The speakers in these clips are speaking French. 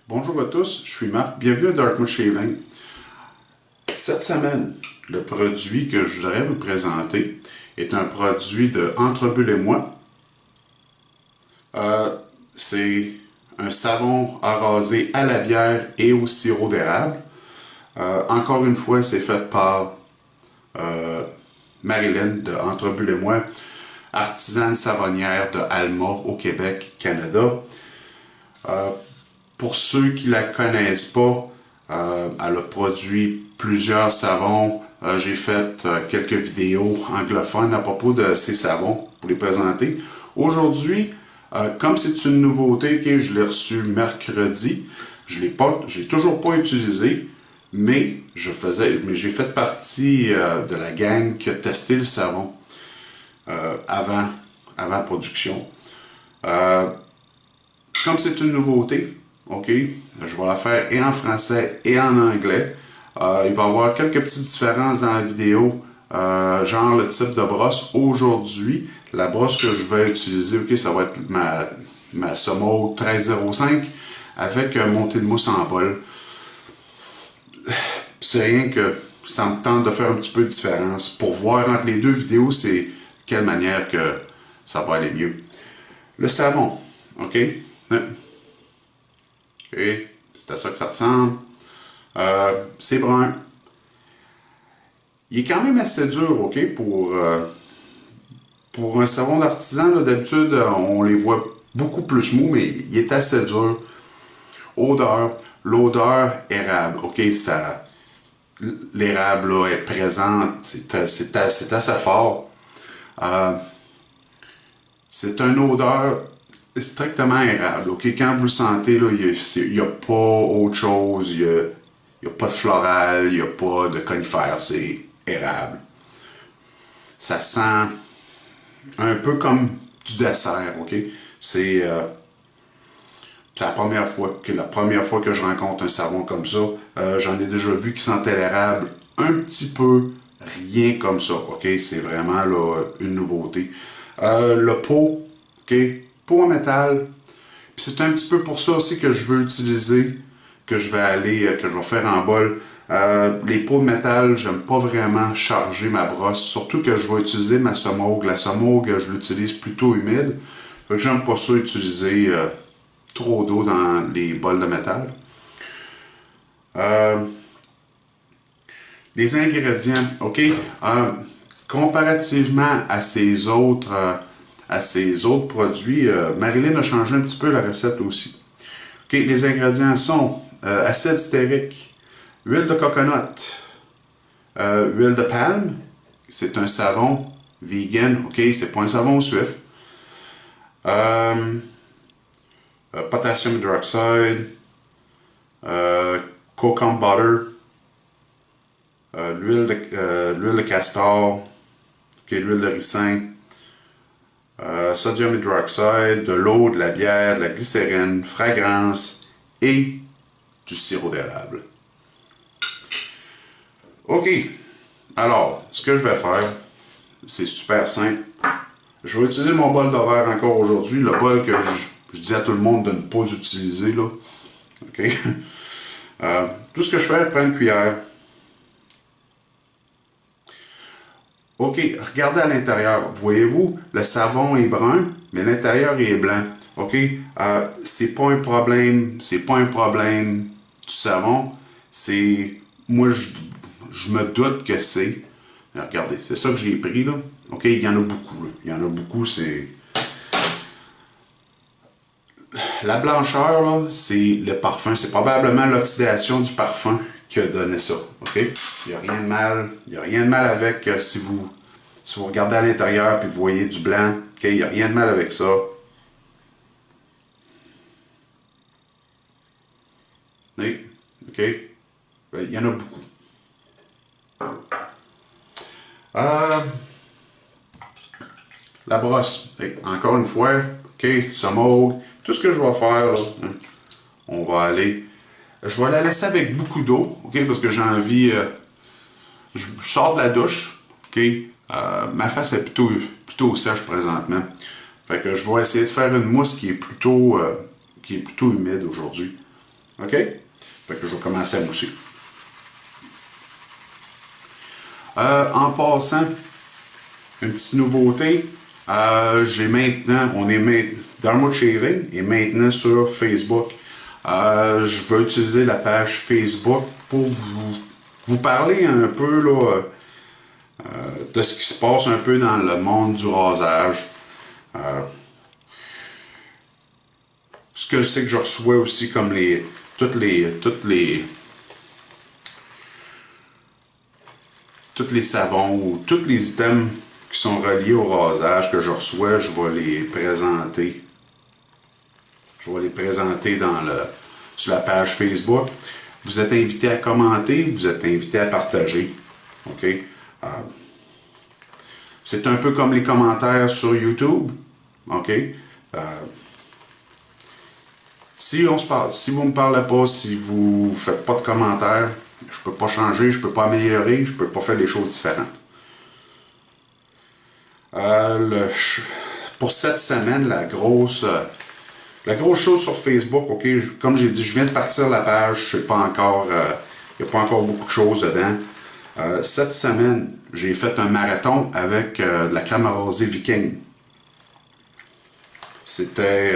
Bonjour à tous, je suis Marc, bienvenue à Dartmouth Shaving. Cette semaine, le produit que je voudrais vous présenter est un produit de Entrebulle et moi. C'est un savon à raser à la bière et au sirop d'érable. Encore une fois, c'est fait par Marilyn de Entrebulle et moi, artisane savonnière de Alma au Québec, Canada. Pour ceux qui ne la connaissent pas, elle a produit plusieurs savons. J'ai fait quelques vidéos anglophones à propos de ces savons pour les présenter. Aujourd'hui, comme c'est une nouveauté, okay, je l'ai reçu mercredi. Je l'ai toujours pas utilisé, mais j'ai fait partie de la gang qui a testé le savon avant production. Comme c'est une nouveauté, ok, je vais la faire et en français et en anglais. Il va y avoir quelques petites différences dans la vidéo, genre le type de brosse. Aujourd'hui, la brosse que je vais utiliser, ok, ça va être ma Somo 1305 avec montée de mousse en bol. C'est rien que ça me tente de faire un petit peu de différence pour voir entre les deux vidéos c'est quelle manière que ça va aller mieux. Le savon, ok. Ok, c'est à ça que ça ressemble. C'est brun. Il est quand même assez dur, ok, pour un savon d'artisan. D'habitude, on les voit beaucoup plus mous, mais il est assez dur. Odeur, l'odeur érable, ok, l'érable est présente, c'est assez fort. C'est une odeur strictement érable. Ok, quand vous le sentez, il n'y a pas autre chose, il n'y a pas de floral, il n'y a pas de conifère, c'est érable. Ça sent un peu comme du dessert, ok? C'est la première fois que je rencontre un savon comme ça. J'en ai déjà vu qui sentait l'érable un petit peu, rien comme ça, ok? C'est vraiment là, une nouveauté. Le pot, ok? Pot en métal. Puis c'est un petit peu pour ça aussi que je veux utiliser, que je vais faire en bol. Les pots de métal, j'aime pas vraiment charger ma brosse, surtout que je vais utiliser ma Somogue. La Somogue, je l'utilise plutôt humide. Fait que j'aime pas ça utiliser trop d'eau dans les bols de métal. Les ingrédients, ok. Comparativement à ces autres produits, Marilyn a changé un petit peu la recette aussi. Okay, les ingrédients sont acide stérique, huile de coconut, huile de palme, c'est un savon vegan, ok, c'est pas un savon suif. Potassium hydroxide, coconut butter, l'huile de castor, okay, l'huile de ricin, sodium hydroxide, de l'eau, de la bière, de la glycérine, fragrance et du sirop d'érable. Ok, alors, ce que je vais faire, c'est super simple. Je vais utiliser mon bol de verre encore aujourd'hui, le bol que je dis à tout le monde de ne pas utiliser, là. Ok. Tout ce que je fais, je prends une cuillère. Ok, regardez à l'intérieur. Voyez-vous, le savon est brun, mais l'intérieur est blanc. Ok, c'est pas un problème du savon. C'est, moi, je me doute que c'est. Regardez, c'est ça que j'ai pris là. Ok, il y en a beaucoup. Là. Il y en a beaucoup, c'est. La blancheur, là, c'est le parfum. C'est probablement l'oxydation du parfum qui a donné ça. Ok? Il n'y a rien de mal. Il n'y a rien de mal avec si vous regardez à l'intérieur et vous voyez du blanc. Ok? Il n'y a rien de mal avec ça. Oui. Ok? Il y en a beaucoup. La brosse. Encore une fois, ok, Somogue. Tout ce que je vais faire, là, on va aller. Je vais la laisser avec beaucoup d'eau, ok, parce que j'ai envie. Je sors de la douche, ok. Ma face est plutôt sèche présentement. Fait que je vais essayer de faire une mousse qui est plutôt humide aujourd'hui. OK? Fait que je vais commencer à mousser. En passant, une petite nouveauté, j'ai maintenant, Dharma Shaving est maintenant sur Facebook. Je vais utiliser la page Facebook pour vous parler un peu là, de ce qui se passe un peu dans le monde du rasage. Ce que je sais que je reçois aussi comme tous les savons ou tous les items qui sont reliés au rasage que je reçois, je vais les présenter. Je vais les présenter sur la page Facebook. Vous êtes invité à commenter, vous êtes invité à partager. OK? C'est un peu comme les commentaires sur YouTube. OK? Si on se parle, si vous ne me parlez pas, si vous ne faites pas de commentaires, je ne peux pas changer, je ne peux pas améliorer, je ne peux pas faire des choses différentes. Pour cette semaine, la grosse chose sur Facebook, ok, comme j'ai dit, je viens de partir la page, je sais pas encore, il n'y a pas encore beaucoup de choses dedans. Cette semaine, j'ai fait un marathon avec de la crème à raser Viking. C'était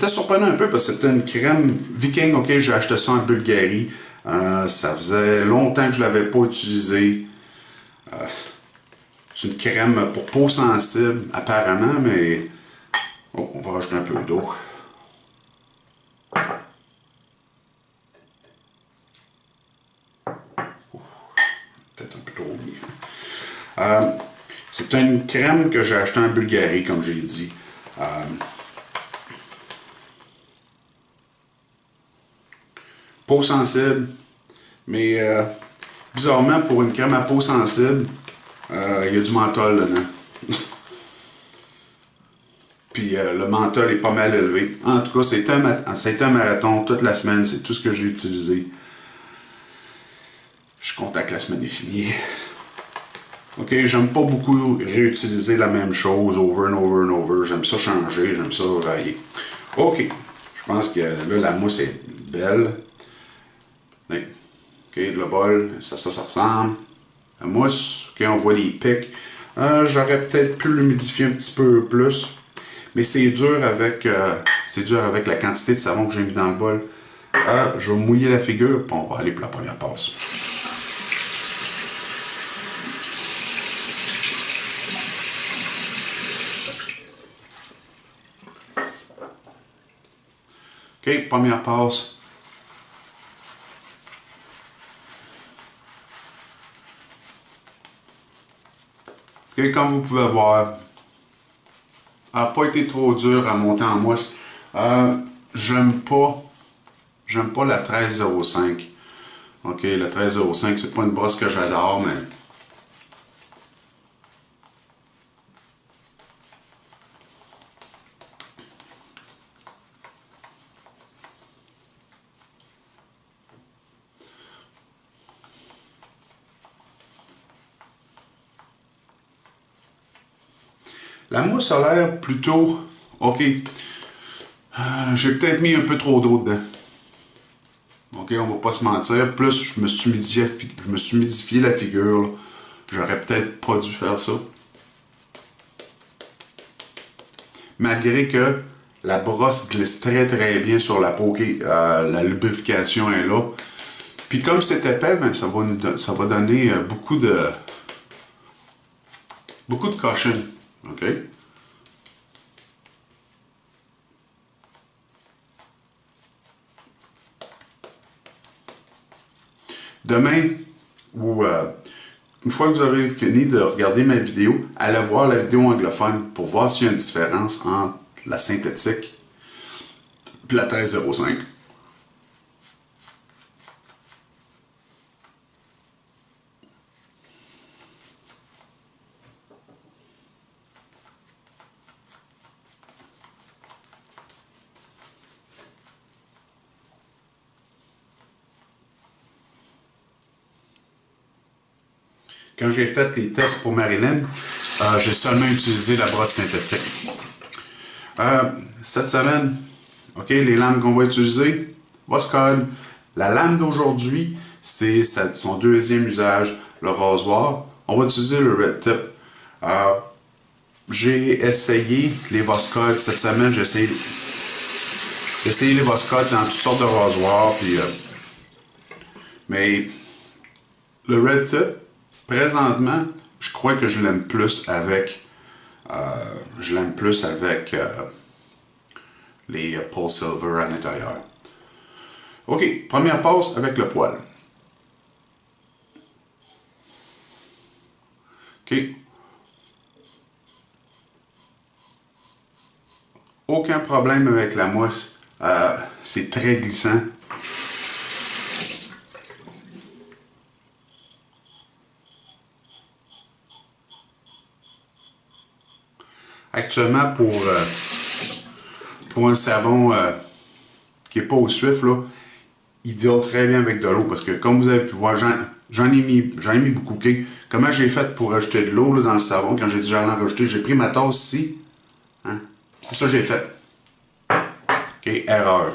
surprenant un peu parce que c'était une crème Viking, ok, j'ai acheté ça en Bulgarie. Ça faisait longtemps que je ne l'avais pas utilisé. C'est une crème pour peau sensible, apparemment, mais... Oh, on va rajouter un peu d'eau. Peut-être un peu trop bien. C'est une crème que j'ai achetée en Bulgarie, comme j'ai dit. Peau sensible, mais bizarrement, pour une crème à peau sensible, il y a du menthol dedans. Puis le menthol est pas mal élevé. En tout cas, ça a été un marathon toute la semaine. C'est tout ce que j'ai utilisé. Je suis content que la semaine est finie. Ok, j'aime pas beaucoup réutiliser la même chose over and over and over. J'aime ça changer, j'aime ça varier. Ok, je pense que là, la mousse est belle. Ok, le bol, ça ressemble. La mousse, ok, on voit les pics. J'aurais peut-être pu l'humidifier un petit peu plus. Mais c'est dur avec la quantité de savon que j'ai mis dans le bol. Je vais mouiller la figure, puis on va aller pour la première passe. OK, première passe. OK, comme vous pouvez voir, n'a pas été trop dur à monter en mousse. J'aime pas la 1305. Ok, la 1305, c'est pas une brosse que j'adore, mais... La mousse a l'air plutôt... Ok. J'ai peut-être mis un peu trop d'eau dedans. Ok, on va pas se mentir. Plus je me suis humidifié la figure. J'aurais peut-être pas dû faire ça. Malgré que la brosse glisse très très bien sur la peau. Okay, la lubrification est là. Puis comme c'est épais, ben, ça va donner beaucoup de caution. OK? Demain, ou une fois que vous aurez fini de regarder ma vidéo, allez voir la vidéo anglophone pour voir s'il y a une différence entre la synthétique et la 1305. Quand j'ai fait les tests pour Marilyn, j'ai seulement utilisé la brosse synthétique. Cette semaine, OK, les lames qu'on va utiliser, Voskhod. La lame d'aujourd'hui, c'est son deuxième usage, le rasoir. On va utiliser le Red Tip. J'ai essayé les Voskhod cette semaine. J'ai essayé les Voskhod dans toutes sortes de rasoirs. Puis, mais le Red Tip, présentement, je crois que je l'aime plus avec. Les Paul Silver à l'intérieur. OK, première passe avec le poil. OK. Aucun problème avec la mousse. C'est très glissant. Actuellement, pour un savon qui n'est pas au suif, là, il diode très bien avec de l'eau parce que, comme vous avez pu voir, j'en ai mis beaucoup. Okay? Comment j'ai fait pour rajouter de l'eau dans le savon quand j'ai dit j'allais en rajouter? J'ai pris ma tasse ici. Hein? C'est ça que j'ai fait. OK, erreur.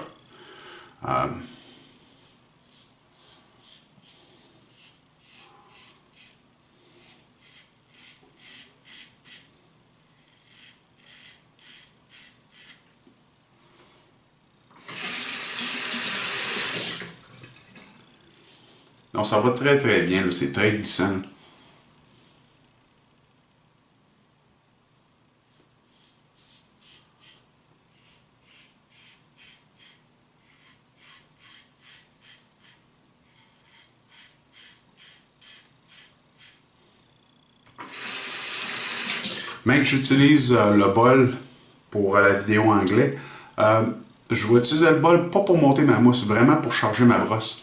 Donc ça va très très bien, c'est très glissant. Même que j'utilise le bol pour la vidéo en anglais, je vais utiliser le bol pas pour monter ma mousse, vraiment pour charger ma brosse.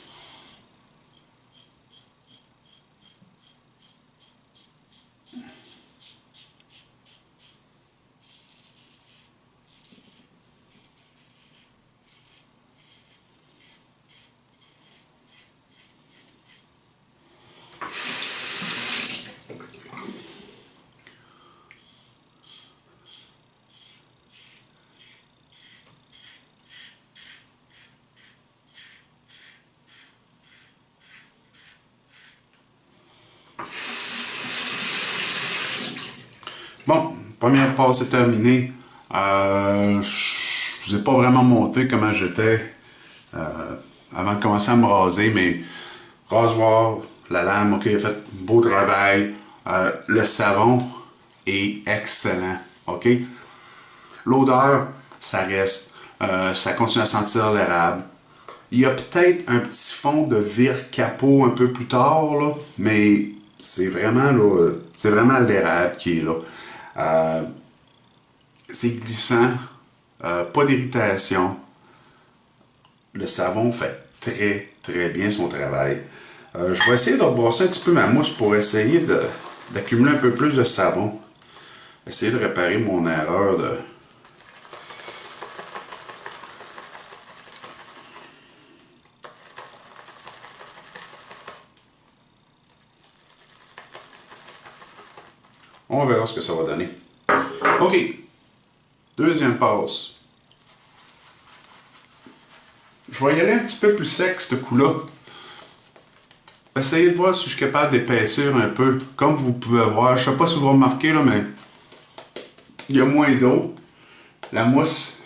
Bon, première passe est terminée. Je ne vous ai pas vraiment montré comment j'étais avant de commencer à me raser, mais rasoir, la lame, ok, a fait beau travail. Le savon est excellent, ok. L'odeur, ça reste, ça continue à sentir l'érable. Il y a peut-être un petit fond de vire capot un peu plus tard, là, mais c'est vraiment l'érable qui est là. C'est glissant, pas d'irritation. Le savon fait très très bien son travail. Je vais essayer de rebrosser un petit peu ma mousse pour essayer d'accumuler un peu plus de savon. Essayer de réparer mon erreur de... On verra ce que ça va donner. OK. Deuxième passe. Je vais y aller un petit peu plus sec, ce coup-là. Essayez de voir si je suis capable d'épaissir un peu. Comme vous pouvez voir, je ne sais pas si vous remarquez, là, mais il y a moins d'eau. La mousse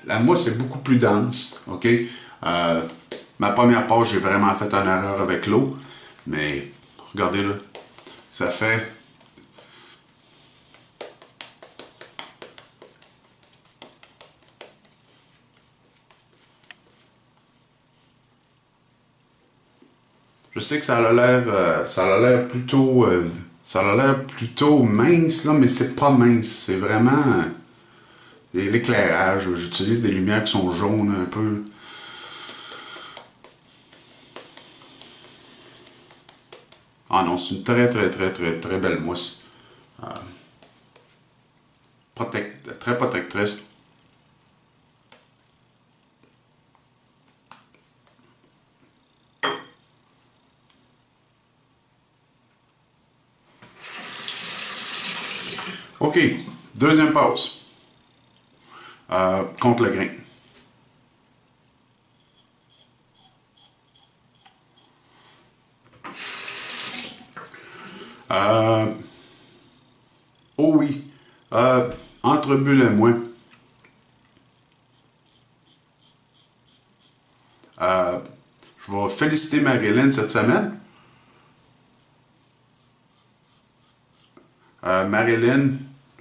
est beaucoup plus dense. OK? Ma première passe, j'ai vraiment fait une erreur avec l'eau. Mais regardez là. Ça fait... Je sais que ça a l'air plutôt mince là, mais c'est pas mince, c'est vraiment l'éclairage. J'utilise des lumières qui sont jaunes un peu. Ah non, c'est une très très très très très belle mousse. Très protectrice. OK, deuxième passe. Contre le grain. Euh, oh oui. Entre Bulle et moi. Euh, je vais féliciter Marilyn cette semaine. Marilyn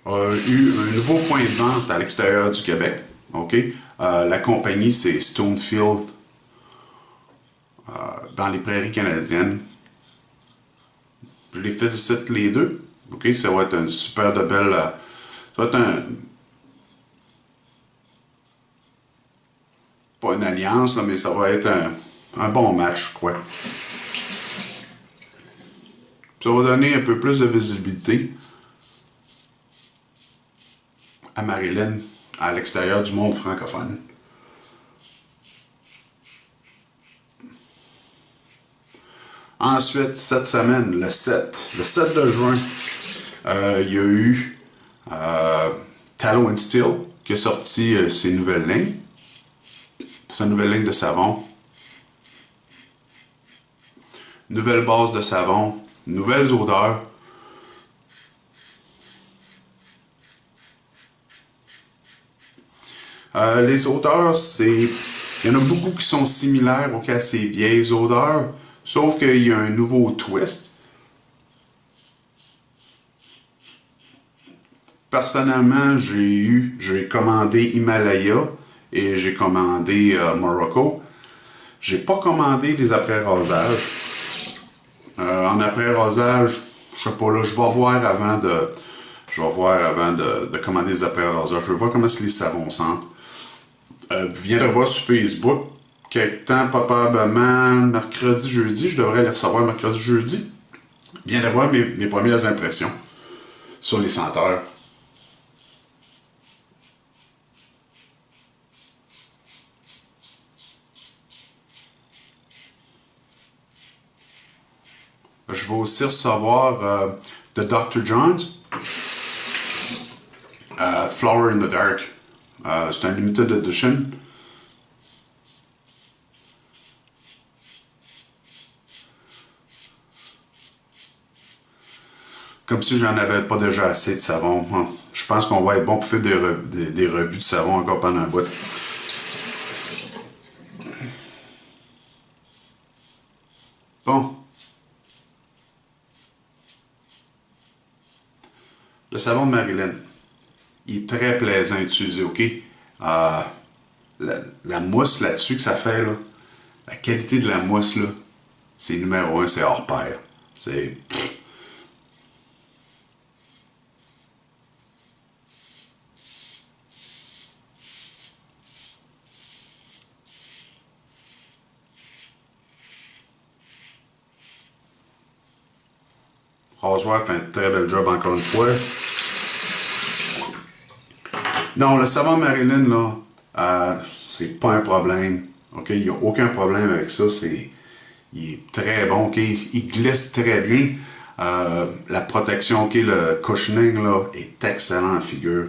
a eu un nouveau point de vente à l'extérieur du Québec. OK? La compagnie, c'est Stonefield dans les prairies canadiennes. Je les félicite les deux. OK? Ça va être une super de belle. Ça va être pas une alliance, là, mais ça va être un bon match, je crois. Ça va donner un peu plus de visibilité à Marilyn à l'extérieur du monde francophone. Ensuite, cette semaine, le 7 de juin, il y a eu Tallow and Steel qui a sorti ses nouvelles lignes. Sa nouvelle ligne de savon. Nouvelle base de savon. Nouvelles odeurs. Les odeurs, c'est... Il y en a beaucoup qui sont similaires à ces vieilles odeurs, sauf qu'il y a un nouveau twist. Personnellement, j'ai commandé Himalaya et j'ai commandé Morocco. J'ai pas commandé les après-rasages. En après-rasage, je sais pas là, je vais voir avant de commander les après-rasages. Je vais voir comment les savons sentent. Viendrez voir sur Facebook. Quelque temps, probablement mercredi, jeudi. Je devrais les recevoir mercredi, jeudi. Viendrez voir mes premières impressions sur les senteurs. Je vais aussi recevoir de Dr. John's, Flower in the Dark. C'est un limited edition. Comme si j'en avais pas déjà assez de savon. Je pense qu'on va être bon pour faire des revues de savon encore pendant un bout. Bon. Le savon de Marilyn. Il est très plaisant à utiliser, OK? La mousse là-dessus que ça fait, là, la qualité de la mousse, là, c'est numéro un, c'est hors pair. C'est... Rasoir fait un très bel job encore une fois. Non, le savon Marilyn, là, c'est pas un problème. OK? Il n'y a aucun problème avec ça. Il est très bon. OK? Il glisse très bien. La protection, OK, le cushioning, là, est excellent en figure.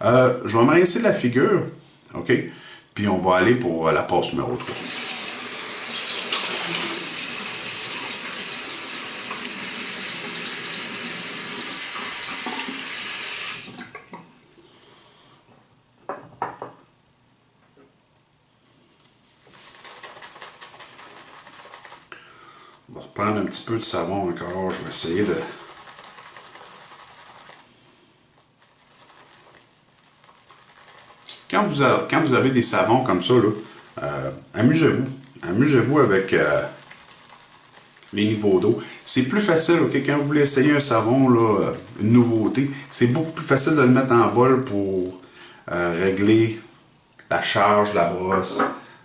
Je vais me rincer de la figure. OK? Puis on va aller pour la passe numéro 3. On va reprendre un petit peu de savon encore. Je vais essayer de... Quand vous avez des savons comme ça, là, amusez-vous. Amusez-vous avec les niveaux d'eau. C'est plus facile, OK, quand vous voulez essayer un savon, là, une nouveauté, c'est beaucoup plus facile de le mettre en bol pour régler la charge de la brosse,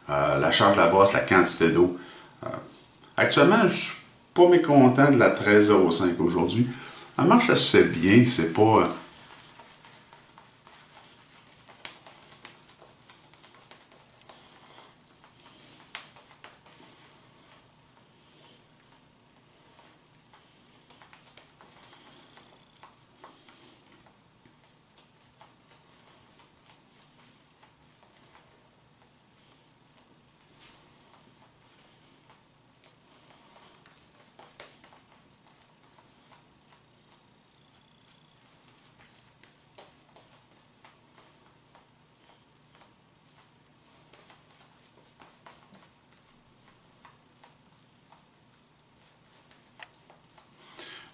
la quantité d'eau. Actuellement, je suis pas mécontent de la 13,05 aujourd'hui. Elle marche assez bien, c'est pas...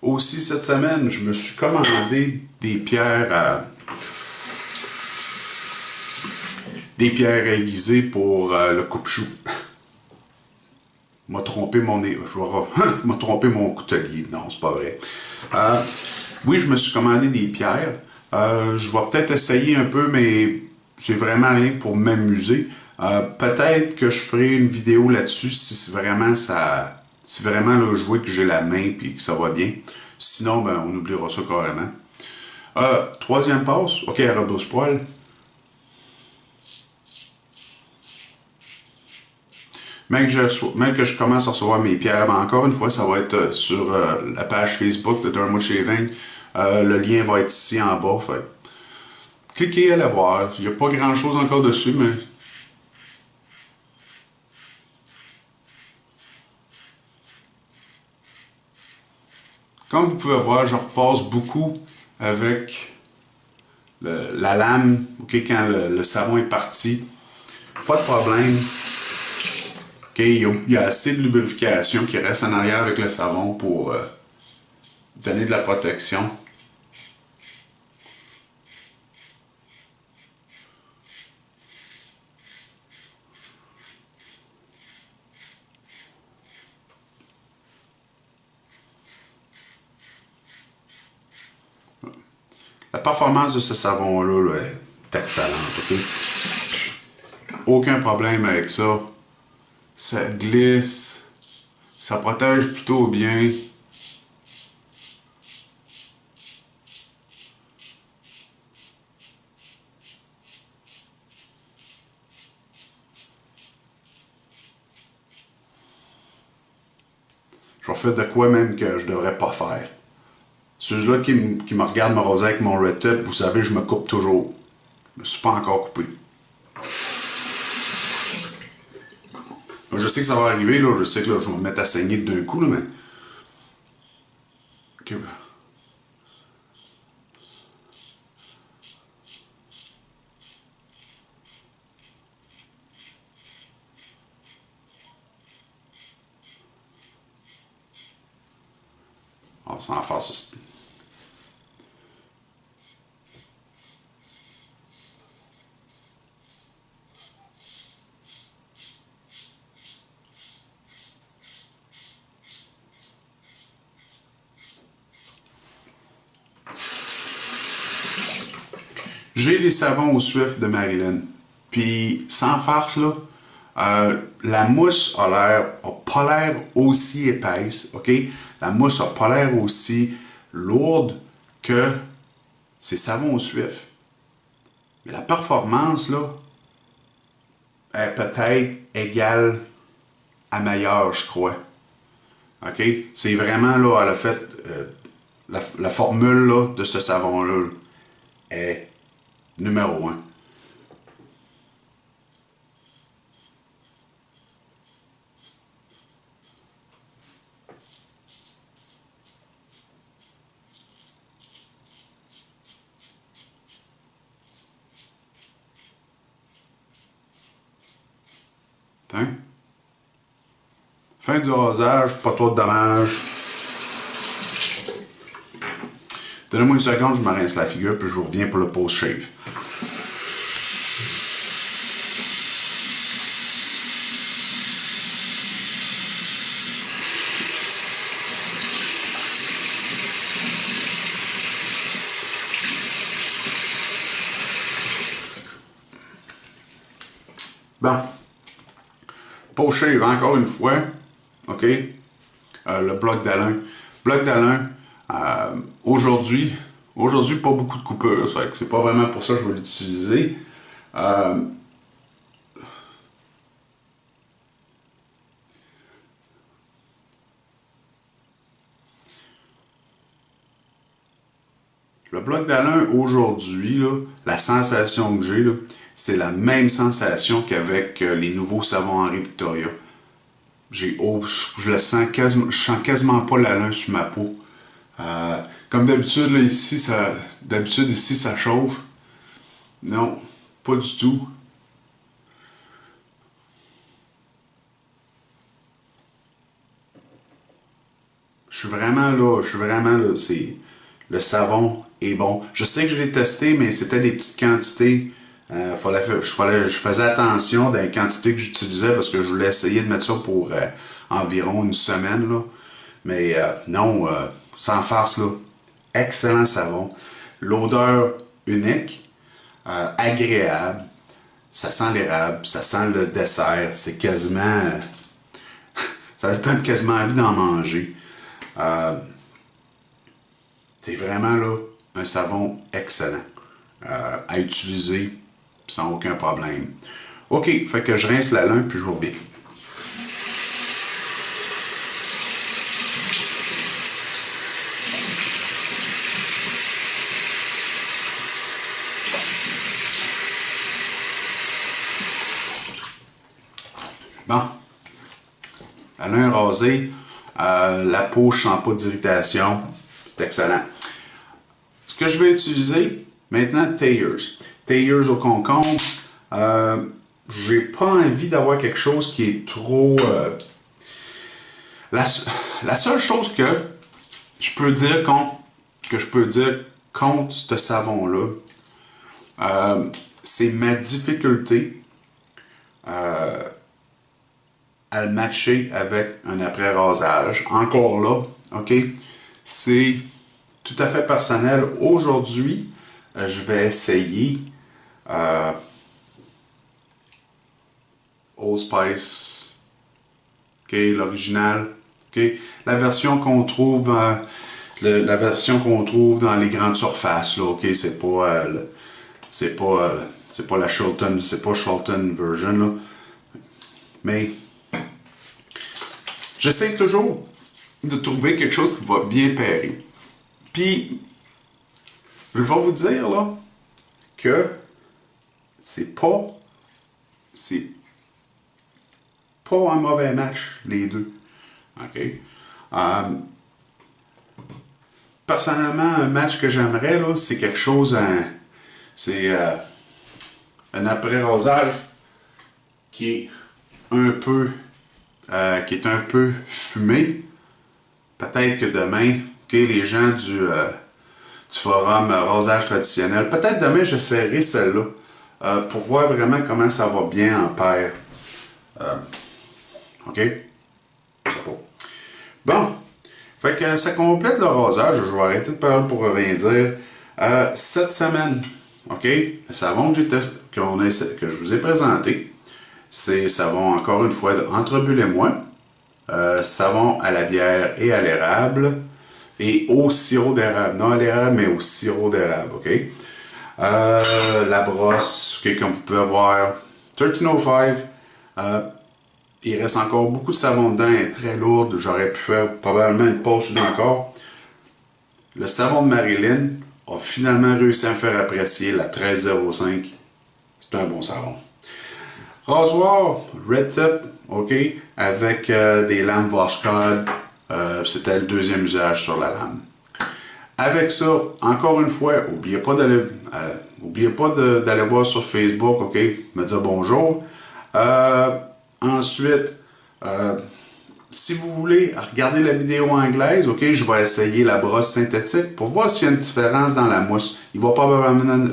aussi cette semaine, je me suis commandé des pierres aiguisées pour le coupe-chou. M'a trompé mon m'a trompé mon coutelier. Non, c'est pas vrai. Oui, je me suis commandé des pierres. Je vais peut-être essayer un peu, mais c'est vraiment rien pour m'amuser. Peut-être que je ferai une vidéo là-dessus si vraiment ça. Si vraiment là, je vois que j'ai la main et que ça va bien. Sinon, ben, on oubliera ça carrément. Troisième passe. Ok, à rebrousse-poil. Même que je commence à recevoir mes pierres, ben encore une fois, ça va être sur la page Facebook de Dermot Shaving. Le lien va être ici en bas. Fait. Cliquez, allez voir. Il n'y a pas grand chose encore dessus, mais. Comme vous pouvez voir, je repasse beaucoup avec la lame, okay, quand le savon est parti. Pas de problème. Okay, il y a assez de lubrification qui reste en arrière avec le savon pour donner de la protection. La performance de ce savon-là là, est excellente. Okay? Aucun problème avec ça. Ça glisse. Ça protège plutôt bien. Je vais faire de quoi même que je devrais pas faire. Ceux-là qui me regardent me raser avec mon red tip, vous savez, je me coupe toujours. Je me suis pas encore coupé. Je sais que ça va arriver, là. Je sais que là, je vais me mettre à saigner d'un coup, là, mais. Okay. On va s'en faire ça. J'ai les savons au Swift de Marilyn. Puis, sans farce, là, la mousse a pas l'air aussi épaisse, ok? La mousse a pas l'air aussi lourde que ces savons au Swift. Mais la performance, là, est peut-être égale à meilleure, je crois. Ok? C'est vraiment, là, elle a fait, la formule, là, de ce savon-là est numéro 1. Hein? Fin du rasage, pas trop de dommages. Donnez-moi une seconde, je me rince la figure, puis je vous reviens pour le post-shave. Bon. Post-shave, encore une fois. OK? Le bloc d'Alain. Bloc d'Alain, aujourd'hui, pas beaucoup de coupures. Ça fait que c'est pas vraiment pour ça que je vais l'utiliser. Le bloc d'Alain, aujourd'hui, là, la sensation que j'ai, là, c'est la même sensation qu'avec les nouveaux savons Henri Victoria. Je le sens quasiment, je sens quasiment pas l'Alain sur ma peau. Comme d'habitude, là, ici, ça chauffe. Non, pas du tout. Je je suis vraiment là, le savon est bon. Je sais que je l'ai testé, mais c'était des petites quantités. Je faisais attention dans les quantités que j'utilisais parce que je voulais essayer de mettre ça pour environ une semaine, là. Mais non, sans farce, là, excellent savon. L'odeur unique, agréable. Ça sent l'érable, ça sent le dessert. C'est quasiment... ça se donne quasiment envie d'en manger. C'est vraiment là un savon excellent à utiliser sans aucun problème. OK, fait que je rince la langue puis je vous reviens. Bon, la laine rasée, la peau, je sens pas d'irritation, c'est excellent. Ce que je vais utiliser maintenant, Thayers. Thayers au concombre. J'ai pas envie d'avoir quelque chose qui est trop... La seule chose que je peux dire contre ce savon-là, c'est ma difficulté à le matcher avec un après-rasage. Encore là, OK, c'est tout à fait personnel. Aujourd'hui, je vais essayer Old Spice, OK, l'original, OK, la version qu'on trouve dans les grandes surfaces, là, OK, c'est pas la Shulton, c'est pas Shulton version, là. Mais j'essaie toujours de trouver quelque chose qui va bien pairer. Puis, je vais vous dire là que c'est pas un mauvais match, les deux. OK? Personnellement, un match que j'aimerais, là, c'est quelque chose, c'est un après-rasage qui est un peu fumé. Peut-être que demain, OK, les gens du forum rasage traditionnel, peut-être demain j'essaierai celle-là pour voir vraiment comment ça va bien en paire. OK? Je sais pas. Bon. Fait que ça complète le rasage. Je vais arrêter de parler pour rien dire. Cette semaine, OK? Le savon que je vous ai présenté, c'est savon, encore une fois, entre Bulle et moi. Savon à la bière et à l'érable. Et au sirop d'érable. Non à l'érable, mais au sirop d'érable, OK? La brosse, OK, comme vous pouvez voir. 1305. Il reste encore beaucoup de savon dedans, elle est très lourde. J'aurais pu faire probablement une pause dedans encore. Le savon de Marilyn a finalement réussi à me faire apprécier la 1305. C'est un bon savon. Rasoir Red Tip, OK, avec des lames Washcloth. C'était le deuxième usage sur la lame. Avec ça, encore une fois, n'oubliez pas d'aller voir sur Facebook, OK, me dire bonjour. Ensuite, si vous voulez regarder la vidéo anglaise, OK, je vais essayer la brosse synthétique pour voir s'il y a une différence dans la mousse. Il va probablement,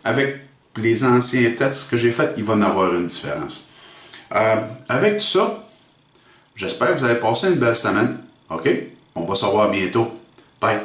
avec les anciens tests que j'ai faits, il va en avoir une différence. Avec tout ça, j'espère que vous allez passer une belle semaine. OK? On va se revoir bientôt. Bye!